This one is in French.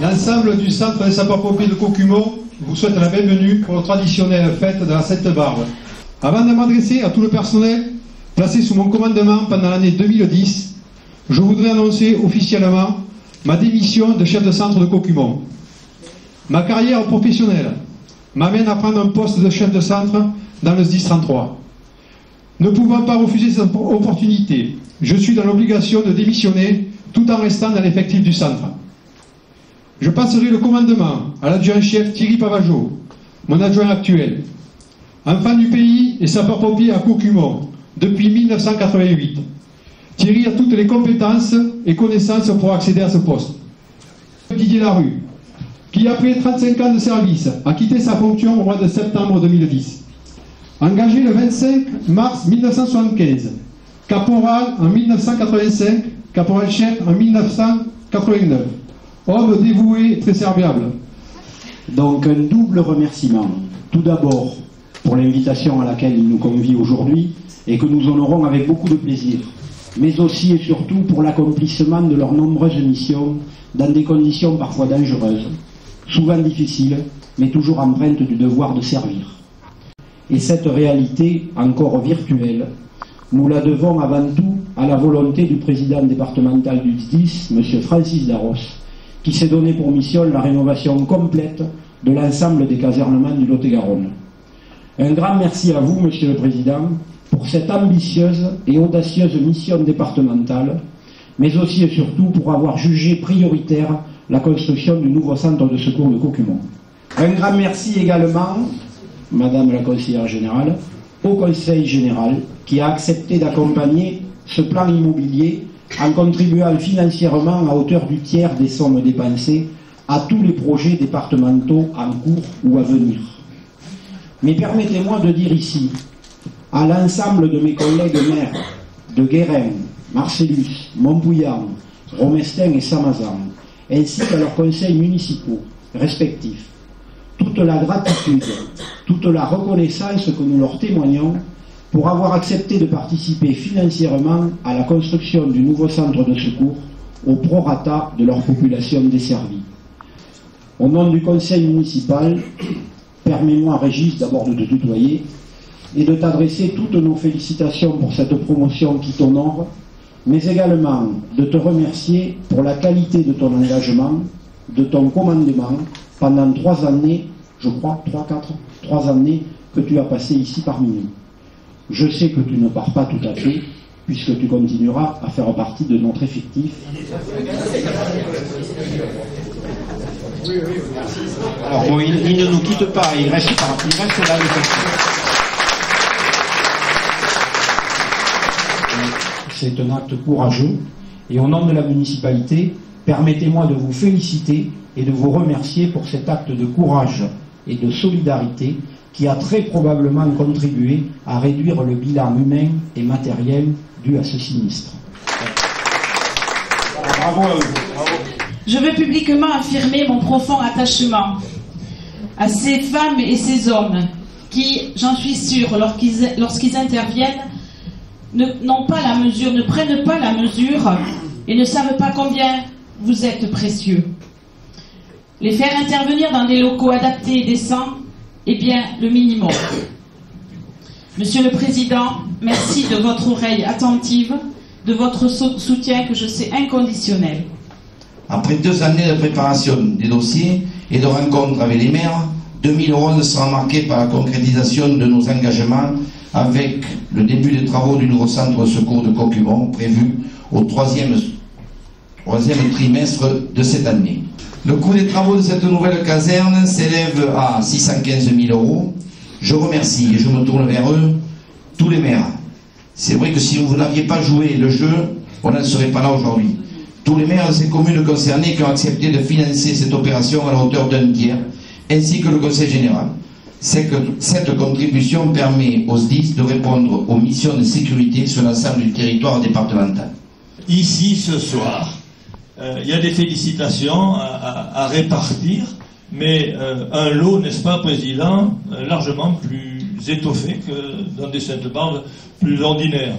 L'ensemble du centre des sapeurs-pompiers de Caucumont vous souhaite la bienvenue pour la traditionnelle fête de la Sainte-Barbe. Avant de m'adresser à tout le personnel placé sous mon commandement pendant l'année 2010, je voudrais annoncer officiellement ma démission de chef de centre de Caucumont. Ma carrière professionnelle m'amène à prendre un poste de chef de centre dans le SDIS 33. Ne pouvant pas refuser cette opportunité, je suis dans l'obligation de démissionner tout en restant dans l'effectif du centre. Je passerai le commandement à l'adjoint-chef Thierry Pavageau, mon adjoint actuel. Enfant du pays et sapeur-pompier à Caucumont depuis 1988. Thierry a toutes les compétences et connaissances pour accéder à ce poste. Didier Larue, qui après 35 ans de service a quitté sa fonction au mois de septembre 2010. Engagé le 25 mars 1975, caporal en 1985, caporal-chef en 1989. Homme dévoué et très serviable. Donc un double remerciement. Tout d'abord pour l'invitation à laquelle il nous convie aujourd'hui et que nous honorons avec beaucoup de plaisir, mais aussi et surtout pour l'accomplissement de leurs nombreuses missions dans des conditions parfois dangereuses, souvent difficiles, mais toujours empreintes du devoir de servir. Et cette réalité, encore virtuelle, nous la devons avant tout à la volonté du président départemental du SDIS, M. Francis Darros, qui s'est donné pour mission la rénovation complète de l'ensemble des casernements du Lot-et-Garonne. Un grand merci à vous, Monsieur le Président, pour cette ambitieuse et audacieuse mission départementale, mais aussi et surtout pour avoir jugé prioritaire la construction du nouveau centre de secours de Caucumont. Un grand merci également, Madame la Conseillère Générale, au Conseil Général, qui a accepté d'accompagner ce plan immobilier en contribuant financièrement à hauteur du tiers des sommes dépensées à tous les projets départementaux en cours ou à venir. Mais permettez-moi de dire ici, à l'ensemble de mes collègues maires de Guérin, Marcellus, Montbouillan, Romestin et Samazan, ainsi qu'à leurs conseils municipaux respectifs, toute la gratitude, toute la reconnaissance que nous leur témoignons pour avoir accepté de participer financièrement à la construction du nouveau centre de secours au prorata de leur population desservie. Au nom du conseil municipal, permets-moi, Régis, d'abord de te tutoyer et de t'adresser toutes nos félicitations pour cette promotion qui t'honore, mais également de te remercier pour la qualité de ton engagement, de ton commandement pendant 3 années, je crois, 3 années que tu as passées ici parmi nous. Je sais que tu ne pars pas tout à fait, puisque tu continueras à faire partie de notre effectif. Alors bon, il ne nous quitte pas, il reste là l'effectif. C'est un acte courageux, et au nom de la municipalité, permettez-moi de vous féliciter et de vous remercier pour cet acte de courage et de solidarité qui a très probablement contribué à réduire le bilan humain et matériel dû à ce sinistre. Bravo à vous. Bravo. Je veux publiquement affirmer mon profond attachement à ces femmes et ces hommes qui, j'en suis sûre, lorsqu'ils interviennent, n'ont pas la mesure, ne prennent pas la mesure et ne savent pas combien vous êtes précieux. Les faire intervenir dans des locaux adaptés et décents est bien le minimum. Monsieur le Président, merci de votre oreille attentive, de votre soutien que je sais inconditionnel. Après 2 années de préparation des dossiers et de rencontres avec les maires, 2011 sera marqué par la concrétisation de nos engagements avec le début des travaux du nouveau centre de secours de Caucumont prévu au troisième trimestre de cette année. Le coût des travaux de cette nouvelle caserne s'élève à 615 000 €. Je remercie, et je me tourne vers eux, tous les maires. C'est vrai que si vous n'aviez pas joué le jeu, on n'en serait pas là aujourd'hui. Tous les maires de ces communes concernées qui ont accepté de financer cette opération à la hauteur d'un tiers, ainsi que le Conseil général. Cette contribution permet aux SDIS de répondre aux missions de sécurité sur l'ensemble du territoire départemental. Ici, ce soir, il y a des félicitations à répartir, mais un lot, n'est-ce pas, Président, largement plus étoffé que dans des Sainte-Barbe plus ordinaires.